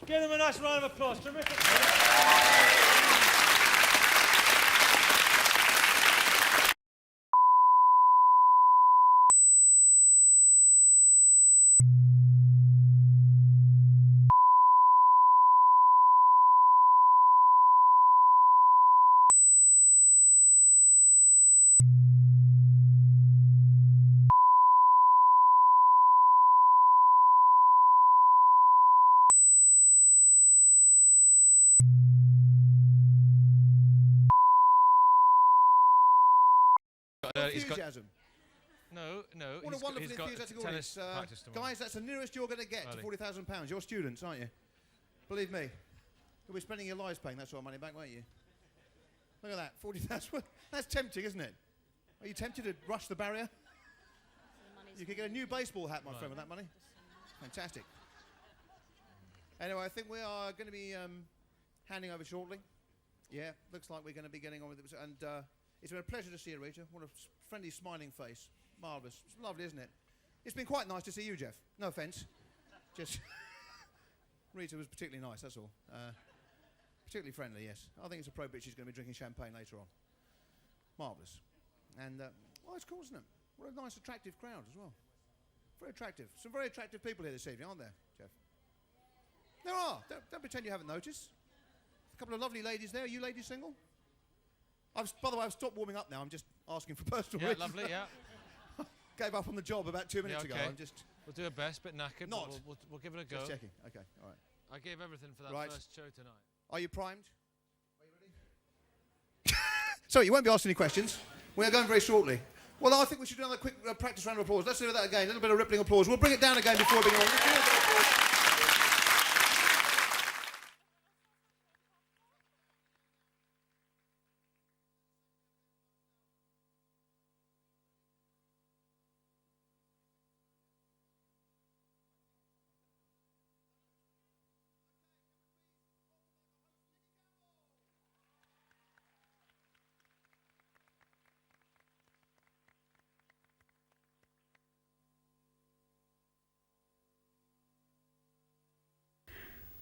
Give them a nice round of applause. Terrific. Enthusiasm. No. What a wonderful enthusiastic audience. Guys, that's the nearest you're going to get to £40,000. You're students, aren't you? Believe me. You'll be spending your lives paying that sort of money back, won't you? Look at that, 40,000. That's tempting, isn't it? Are you tempted to rush the barrier? You could get a new baseball hat, my friend, with that money. Fantastic. Anyway, I think we are going to be handing over shortly. Yeah, looks like we're going to be getting on with it. And it's been a pleasure to see you, Rita. What a friendly, smiling face. Marvellous. It's lovely, isn't it? It's been quite nice to see you, Jeff. No offence. Just Rita was particularly nice, that's all. Particularly friendly, yes. I think it's appropriate she's going to be drinking champagne later on. Marvellous. And, well, it's cool, isn't it? What a nice, attractive crowd as well. Very attractive. Some very attractive people here this evening, aren't there, Jeff? There are. Don't pretend you haven't noticed. A couple of lovely ladies there. Are you ladies single? By the way, I've stopped warming up now. I'm just asking for personal reasons. Lovely, yeah. Gave up on the job about 2 minutes ago. We'll do our best, but knackered. Not. But we'll give it a go. Just checking. Okay, all right. I gave everything for that first show tonight. Are you primed? Are you ready? Sorry, you won't be asked any questions. We are going very shortly. Well, I think we should do another quick practice round of applause. Let's do that again. A little bit of rippling applause. We'll bring it down again before we begin. Let's do a bit of applause.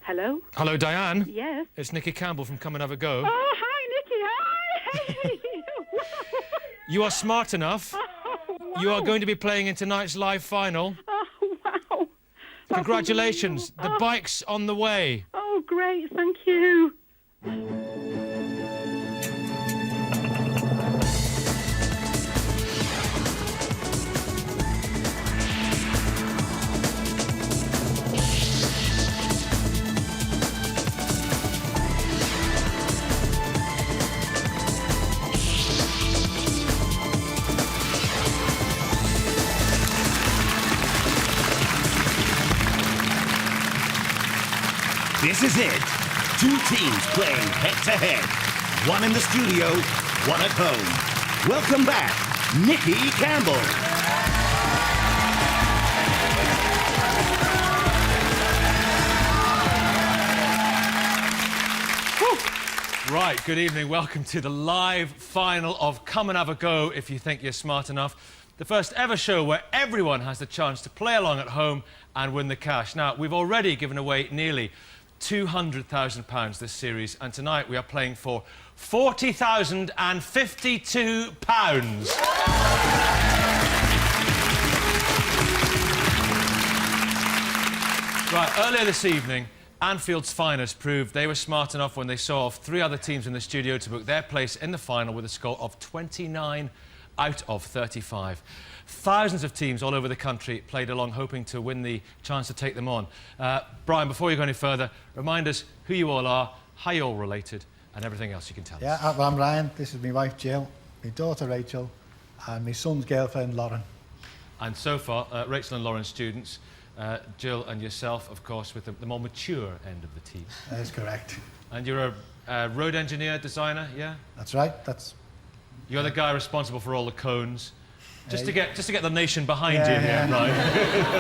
Hello? Hello, Diane. Yes. It's Nicky Campbell from Come and Have a Go. Oh, hi, Nicky. Hi. You are smart enough. Oh, wow. You are going to be playing in tonight's live final. Oh, wow. Congratulations. The bike's on the way. Oh, great. Thank you. This is it. Two teams playing head-to-head. One in the studio, one at home. Welcome back, Nicky Campbell. Right, good evening. Welcome to the live final of Come and Have a Go, if you think you're smart enough. The first ever show where everyone has the chance to play along at home and win the cash. Now, we've already given away nearly £200,000 this series, and tonight we are playing for £40,052. Right, earlier this evening, Anfield's finest proved they were smart enough when they saw off 3 other teams in the studio to book their place in the final with a score of 29 out of 35. Thousands of teams all over the country played along, hoping to win the chance to take them on. Brian, before you go any further, remind us who you all are, how you're all related, and everything else you can tell us. Yeah, I'm Ryan. This is my wife, Jill, my daughter, Rachel, and my son's girlfriend, Lauren. And so far, Rachel and Lauren students, Jill and yourself, of course, with the more mature end of the team. That is correct. And you're a road engineer, designer, yeah? That's right. You're the guy responsible for all the cones. Just to get the nation behind you yeah. here, right?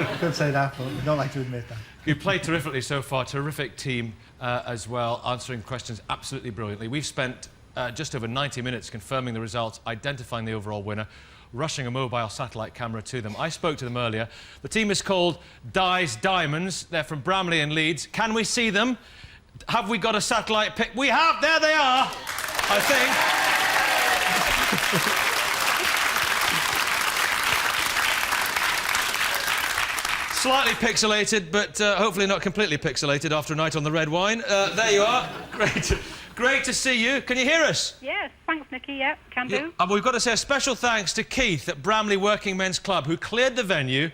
I could say that, but we don't like to admit that. You played terrifically so far, terrific team as well, answering questions absolutely brilliantly. We've spent just over 90 minutes confirming the results, identifying the overall winner. rushing a mobile satellite camera to them. I spoke to them earlier. The team is called Dies Diamonds. They're from Bramley and Leeds. Can we see them? Have we got a satellite pic? We have! There they are! I think. Slightly pixelated, but hopefully not completely pixelated after a night on the red wine. There you are. Great to see you. Can you hear us? Yes, thanks, Nikki. Yep, can do. And we've got to say a special thanks to Keith at Bramley Working Men's Club, who cleared the venue,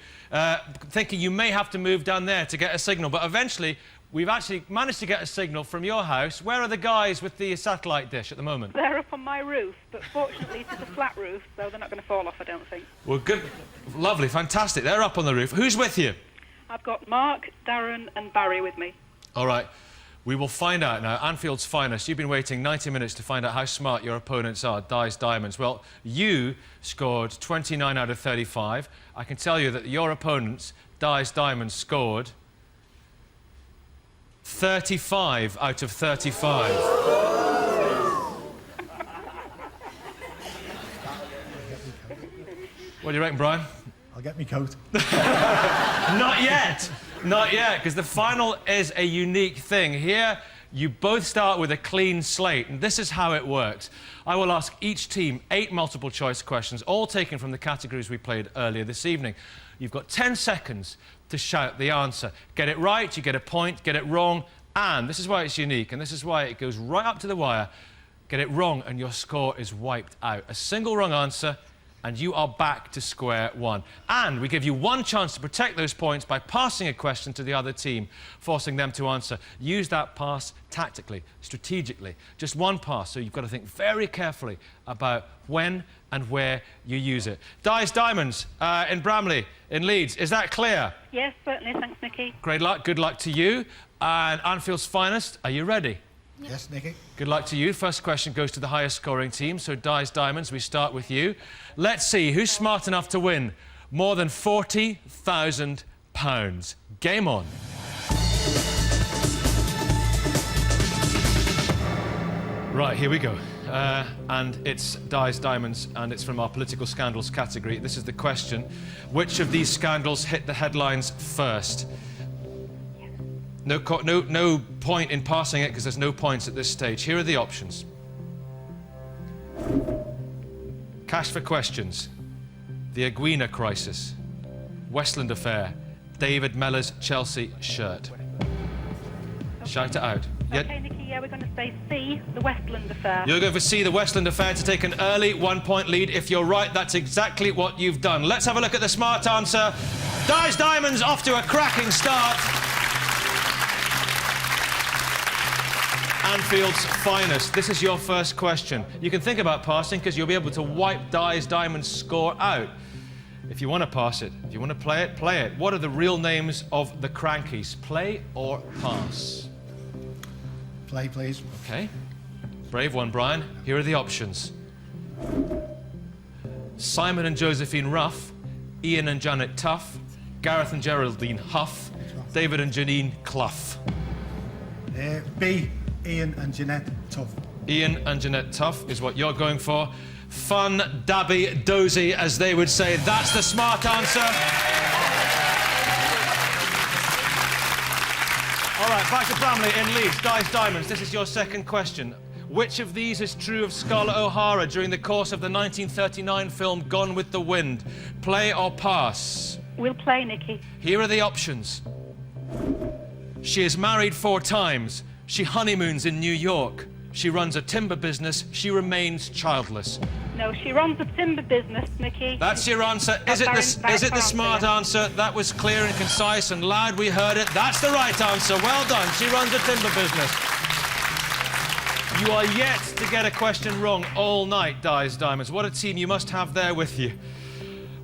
thinking you may have to move down there to get a signal. But eventually, we've actually managed to get a signal from your house. Where are the guys with the satellite dish at the moment? They're up on my roof, but fortunately it's a flat roof, so they're not going to fall off, I don't think. Well, good. Lovely, fantastic. They're up on the roof. Who's with you? I've got Mark, Darren and Barry with me. All right. We will find out now. Anfield's finest. You've been waiting 90 minutes to find out how smart your opponents are. Dies Diamonds. Well, you scored 29 out of 35. I can tell you that your opponents, Dies Diamonds, scored 35 out of 35. What do you reckon, Brian? I'll get me coat. Not yet. Not yet, because the final is a unique thing. Here, you both start with a clean slate, and this is how it works. I will ask each team 8 multiple-choice questions, all taken from the categories we played earlier this evening. You've got 10 seconds to shout the answer. Get it right, you get a point. Get it wrong, and this is why it's unique, and this is why it goes right up to the wire. Get it wrong, and your score is wiped out. A single wrong answer, and you are back to square one. And we give you one chance to protect those points by passing a question to the other team, forcing them to answer. Use that pass tactically, strategically. Just one pass, so you've got to think very carefully about when and where you use it. Dies Diamonds in Bramley, in Leeds. Is that clear? Yes, certainly. Thanks, Nikki. Great luck. Good luck to you. And Anfield's finest, are you ready? Yes, Nikki. Good luck to you. First question goes to the highest scoring team, so Dies Diamonds, we start with you. Let's see, who's smart enough to win more than £40,000? Game on. Right, here we go. And it's Dies Diamonds, and it's from our political scandals category. This is the question. Which of these scandals hit the headlines first? No point in passing it, because there's no points at this stage. Here are the options. Cash for questions. The Aguina crisis. Westland affair. David Mellor's Chelsea shirt. Shout it out. OK, Nikki, yeah, we're going to say C, the Westland affair. You're going for C, the Westland affair, to take an early 1-point lead. If you're right, that's exactly what you've done. Let's have a look at the smart answer. Dies Diamonds off to a cracking start. Anfield's finest. This is your first question. You can think about passing, because you'll be able to wipe Dies Diamonds' score out. If you want to pass it, if you want to play it, play it. What are the real names of the Crankies? Play or pass? Play, please. OK. Brave one, Brian. Here are the options. Simon and Josephine Ruff, Ian and Janet Tuff, Gareth and Geraldine Huff, David and Janine Clough. B, Ian and Jeanette Tuff. Ian and Jeanette Tuff is what you're going for. Fun, dabby, dozy, as they would say. That's the smart answer. All right, back to Bramley in Leeds. Dies Diamonds, this is your second question. Which of these is true of Scarlett O'Hara during the course of the 1939 film Gone with the Wind? Play or pass? We'll play, Nikki. Here are the options. She is married 4 times. She honeymoons in New York. She runs a timber business. She remains childless. No, she runs a timber business, Nikki. That's your answer. Is it the smart answer? That was clear and concise and loud. We heard it. That's the right answer. Well done. She runs a timber business. You are yet to get a question wrong all night, Dies Diamonds. What a team you must have there with you.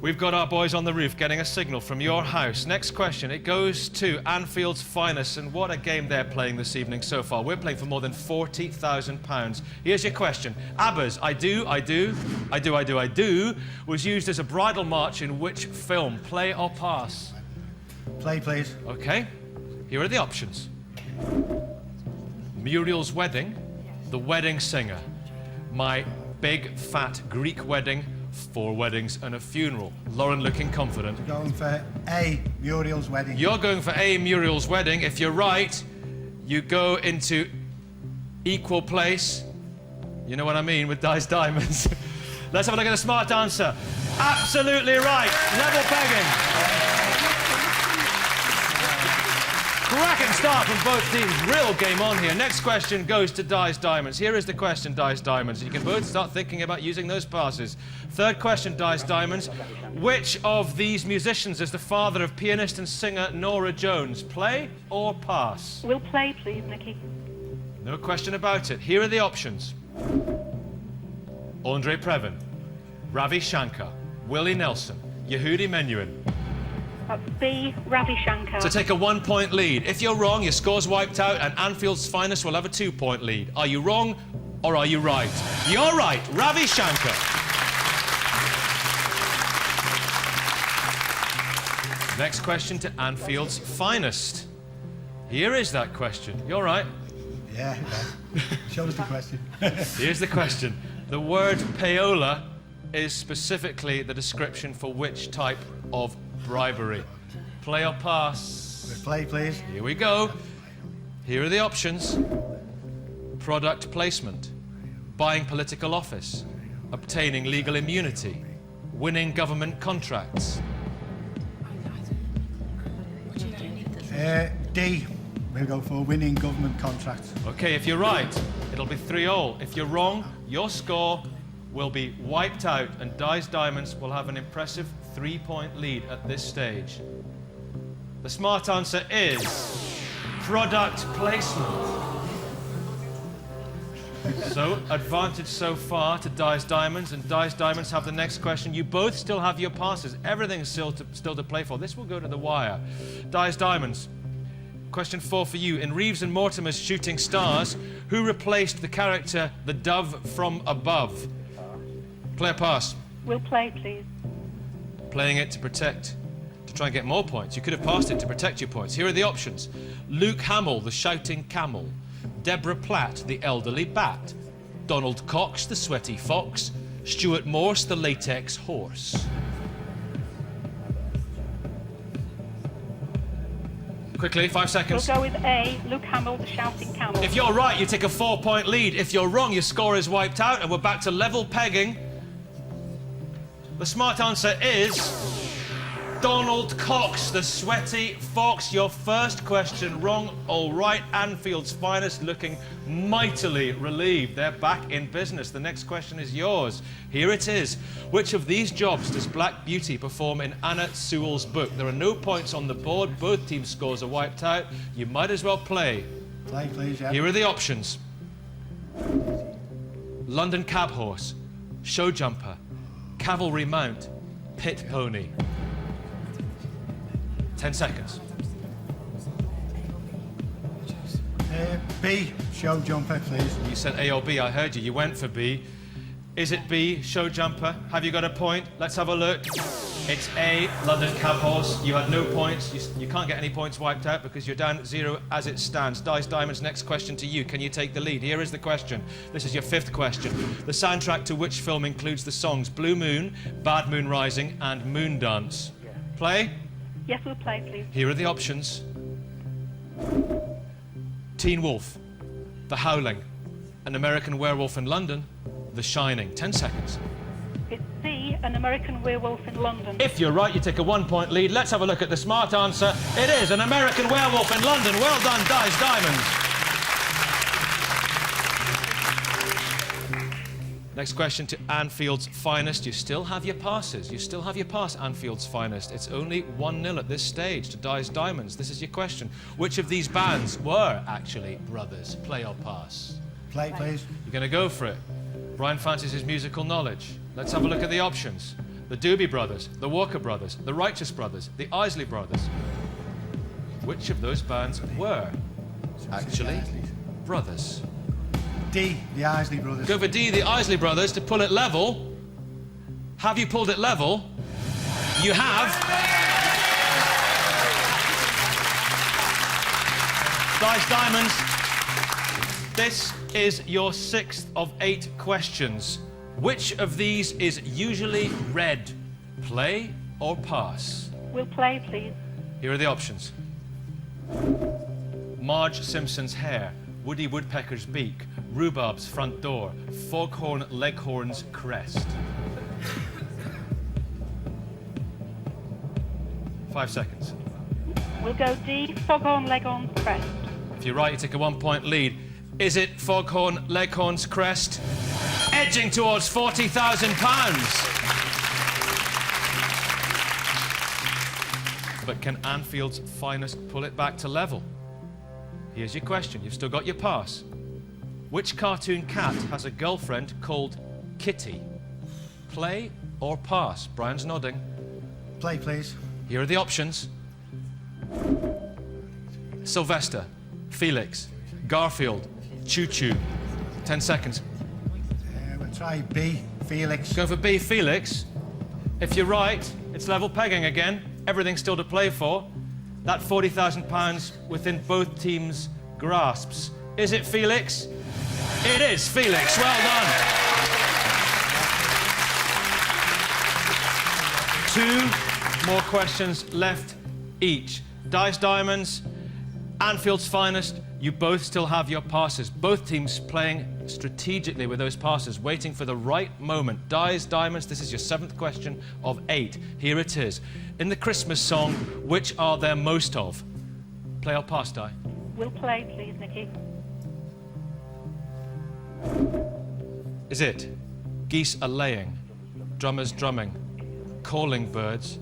We've got our boys on the roof getting a signal from your house. Next question, it goes to Anfield's finest, and what a game they're playing this evening so far. We're playing for more than £40,000. Here's your question. ABBA's I Do, I Do, I Do, I Do, I Do was used as a bridal march in which film? Play or pass? Play, please. OK. Here are the options. Muriel's Wedding, The Wedding Singer, My Big Fat Greek Wedding, 4 weddings and a funeral. Lauren looking confident. Going for A, Muriel's wedding. You're going for A, Muriel's wedding. If you're right, you go into equal place. You know what I mean with Dice Diamonds. Let's have a look at the smart answer. Absolutely right. Level pegging. Cracking start from both teams. Real game on here. Next question goes to Dice Diamonds. Here is the question, Dice Diamonds. You can both start thinking about using those passes. Third question, Dice Diamonds. Which of these musicians is the father of pianist and singer Norah Jones? Play or pass? We'll play, please, Nikki. No question about it. Here are the options. Andre Previn, Ravi Shankar, Willie Nelson, Yehudi Menuhin. That's B, Ravi Shankar. So take a 1-point lead. If you're wrong, your score's wiped out and Anfield's Finest will have a 2-point lead. Are you wrong or are you right? You're right, Ravi Shankar. Next question to Anfield's Finest. Here is that question. You're right. Yeah. Show us the question. Here's the question. The word payola is specifically the description for which type of bribery? Play or pass? Play, please. Here we go. Here are the options. Product placement, buying political office, obtaining legal immunity, winning government contracts. D. We'll go for winning government contracts. Okay, if you're right, it'll be 3-all. If you're wrong, your score will be wiped out and Dice Diamonds will have an impressive 3-point lead at this stage. The smart answer is product placement. So, advantage so far to Dice Diamonds, and Dice Diamonds have the next question. You both still have your passes. Everything's still to play for. This will go to the wire. Dice Diamonds, question 4 for you. In Reeves and Mortimer's Shooting Stars, who replaced the character the Dove from Above? Play or pass? We'll play, please. Playing it to protect, to try and get more points. You could have passed it to protect your points. Here are the options. Luke Hamill, the Shouting Camel. Deborah Platt, the Elderly Bat. Donald Cox, the Sweaty Fox. Stuart Morse, the Latex Horse. Quickly, 5 seconds. We'll go with A, Luke Hamill, the Shouting Camel. If you're right, you take a 4-point lead. If you're wrong, your score is wiped out and we're back to level pegging. The smart answer is Donald Cox, the Sweaty Fox. Your first question wrong. All right, Anfield's Finest looking mightily relieved. They're back in business. The next question is yours. Here it is. Which of these jobs does Black Beauty perform in Anna Sewell's book? There are no points on the board. Both teams' scores are wiped out. You might as well play. Play, please, yeah. Here are the options. London Cab Horse, Show Jumper, Cavalry Mount, Pit Pony. 10 seconds. B, Show Jumper, please. You said A or B, I heard you. You went for B. Is it B, Show Jumper? Have you got a point? Let's have a look. It's A, London Cab Horse. You had no points. You can't get any points wiped out because you're down at 0 as it stands. Dice Diamonds, next question to you. Can you take the lead? Here is the question. This is your 5th question. The soundtrack to which film includes the songs Blue Moon, Bad Moon Rising, and Moondance? Play? Yes, we'll play, please. Here are the options. Teen Wolf, The Howling, An American Werewolf in London, The Shining. 10 seconds. It's C, An American Werewolf in London. If you're right, you take a 1-point lead. Let's have a look at the smart answer. It is An American Werewolf in London. Well done, Dice Diamonds. Next question to Anfield's Finest. You still have your passes. You still have your pass, Anfield's Finest. It's only 1-0 at this stage to Dice Diamonds. This is your question. Which of these bands were actually brothers? Play or pass? Play, please. You're going to go for it. Brian fancies his musical knowledge. Let's have a look at the options. The Doobie Brothers, the Walker Brothers, the Righteous Brothers, the Isley Brothers. Which of those bands were actually brothers? D, the Isley Brothers. Go for D, the Isley Brothers, to pull it level. Have you pulled it level? You have. Dice Diamonds, this is your 6th of 8 questions. Which of these is usually red? Play or pass? We'll play, please. Here are the options. Marge Simpson's hair, Woody Woodpecker's beak, rhubarb's front door, foghorn leghorn's crest. 5 seconds. We'll go D, foghorn leghorn's crest. If you're right, you take a 1-point lead. Is it foghorn leghorn's crest? Edging towards £40,000. But can Anfield's finest pull it back to level? Here's your question. You've still got your pass. Which cartoon cat has a girlfriend called Kitty? Play or pass? Brian's nodding. Play, please. Here are the options. Sylvester, Felix, Garfield, Choo Choo. 10 seconds. We'll try B, Felix. Go for B, Felix. If you're right, it's level pegging again. Everything's still to play for. That £40,000 within both teams' grasps. Is it Felix? It is Felix. Well done. 2 more questions left each. Dice Diamonds, Anfield's finest, you both still have your passes. Both teams playing strategically with those passes, waiting for the right moment. Dice Diamonds, this is your 7th question of 8. Here it is. In the Christmas song, which are there most of? Play or pass, Di? We'll play, please, Nikki. Is it geese a laying, drummers drumming, calling birds,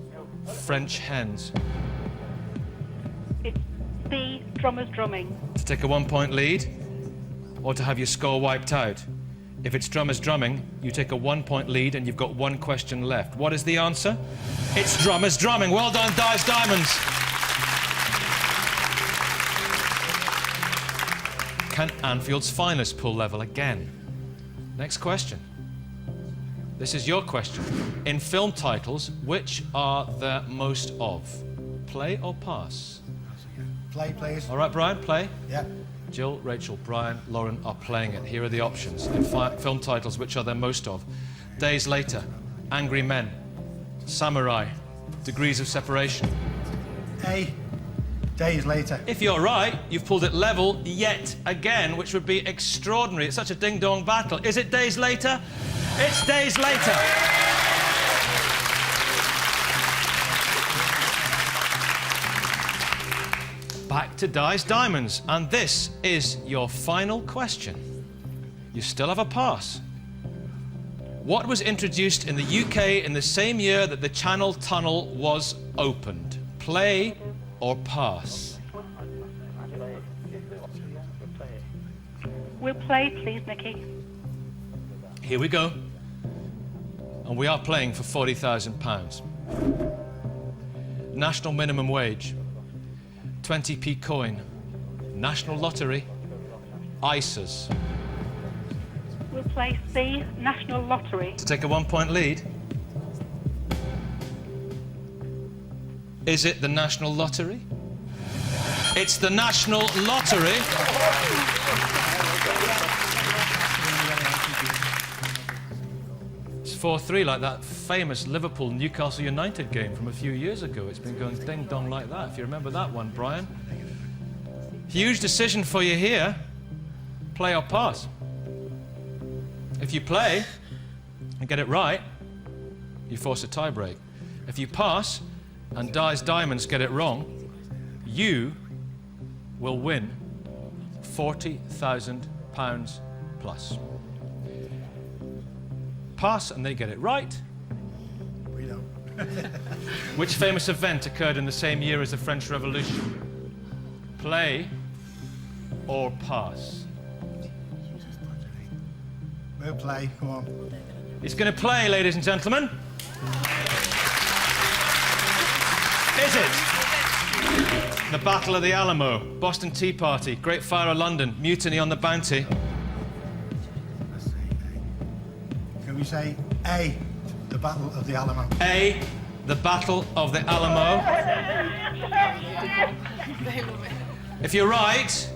French hens? It's B, drummers drumming. To take a 1-point lead or to have your score wiped out? If it's drummers drumming, you take a 1-point lead and you've got 1 question left. What is the answer? It's drummers drumming. Well done, Dice Diamonds. Can Anfield's finest pull level again? Next question. This is your question. In film titles, which are there most of? Play or pass? Play, please. All right, Brian, play. Yeah. Jill, Rachel, Brian, Lauren are playing it. Here are the options. In film titles, which are there most of? Days Later, Angry Men, Samurai, Degrees of Separation. A, Days Later. If you're right, you've pulled it level yet again, which would be extraordinary. It's such a ding-dong battle. Is it Days Later? It's Days Later. Back to Dice Diamonds, and this is your final question. You still have a pass. What was introduced in the UK in the same year that the Channel Tunnel was opened? Play or pass? We'll play, please, Nikki. Here we go. And we are playing for £40,000. National minimum wage, 20p coin, National Lottery, ISAs. We'll play C, National Lottery. To take a 1-point lead. Is it the National Lottery? It's the National Lottery. It's 4-3, like that famous Liverpool-Newcastle United game from a few years ago. It's been going ding-dong like that, if you remember that one, Brian. Huge decision for you here. Play or pass? If you play and get it right, you force a tie-break. If you pass and Dice Diamonds get it wrong, you will win £40,000 plus. Pass and they get it right. We don't. Which famous event occurred in the same year as the French Revolution? Play or pass? We'll play, come on. He's going to play, ladies and gentlemen. Is it the Battle of the Alamo, Boston Tea Party, Great Fire of London, Mutiny on the Bounty? Can we say A, the Battle of the Alamo? A, the Battle of the Alamo. If you're right,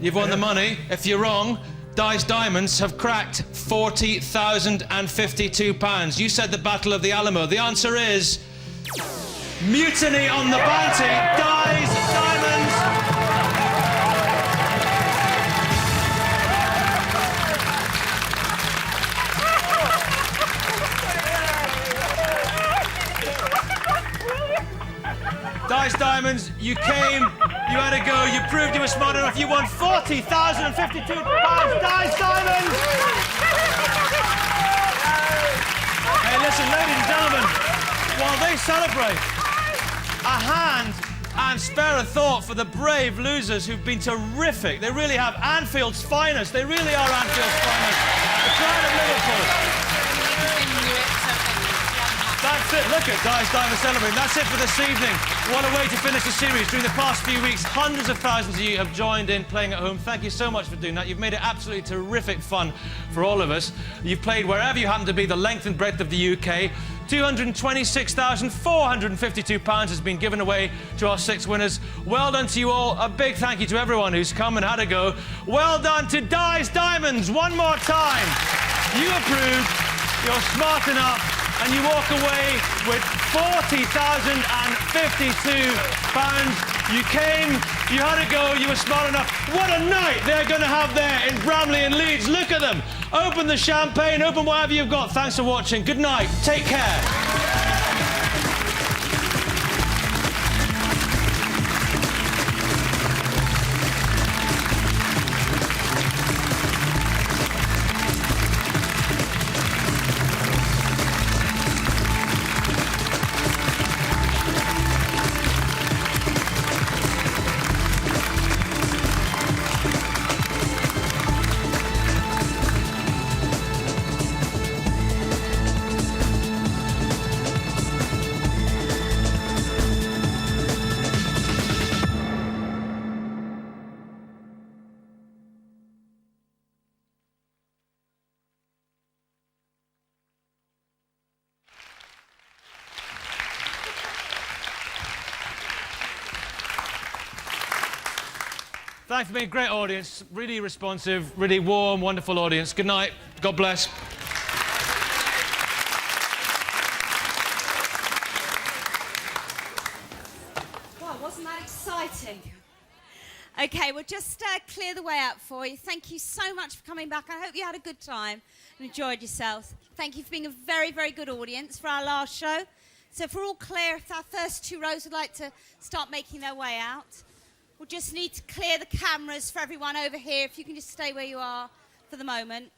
you've won the money. If you're wrong, Dice Diamonds have cracked £40,052. You said the Battle of the Alamo. The answer is mutiny on the bounty. Dice Diamonds. Dice Diamonds, you came, you had a go, you proved you were smart enough, you won £40,052. Dice Diamonds! Hey, listen, ladies and gentlemen, while they celebrate, a hand and spare a thought for the brave losers who've been terrific. They really have Anfield's finest. They really are Anfield's finest. The crowd of Liverpool. That's it. Look at Dice Diamonds celebrating. That's it for this evening. What a way to finish the series. During the past few weeks, hundreds of thousands of you have joined in playing at home. Thank you so much for doing that. You've made it absolutely terrific fun for all of us. You've played wherever you happen to be, the length and breadth of the UK. £226,452 has been given away to our 6 winners. Well done to you all. A big thank you to everyone who's come and had a go. Well done to Dice Diamonds one more time. You approved. You're smart enough. And you walk away with £40,052. You came, you had a go, you were smart enough. What a night they're going to have there in Bramley and Leeds. Look at them. Open the champagne, open whatever you've got. Thanks for watching. Good night. Take care. Thanks for being a great audience, really responsive, really warm, wonderful audience. Good night. God bless. Wow, wasn't that exciting? OK, we'll just clear the way out for you. Thank you so much for coming back. I hope you had a good time and enjoyed yourselves. Thank you for being a very, very good audience for our last show. So if we're all clear, if our first 2 rows would like to start making their way out, we'll just need to clear the cameras for everyone over here. If you can just stay where you are for the moment.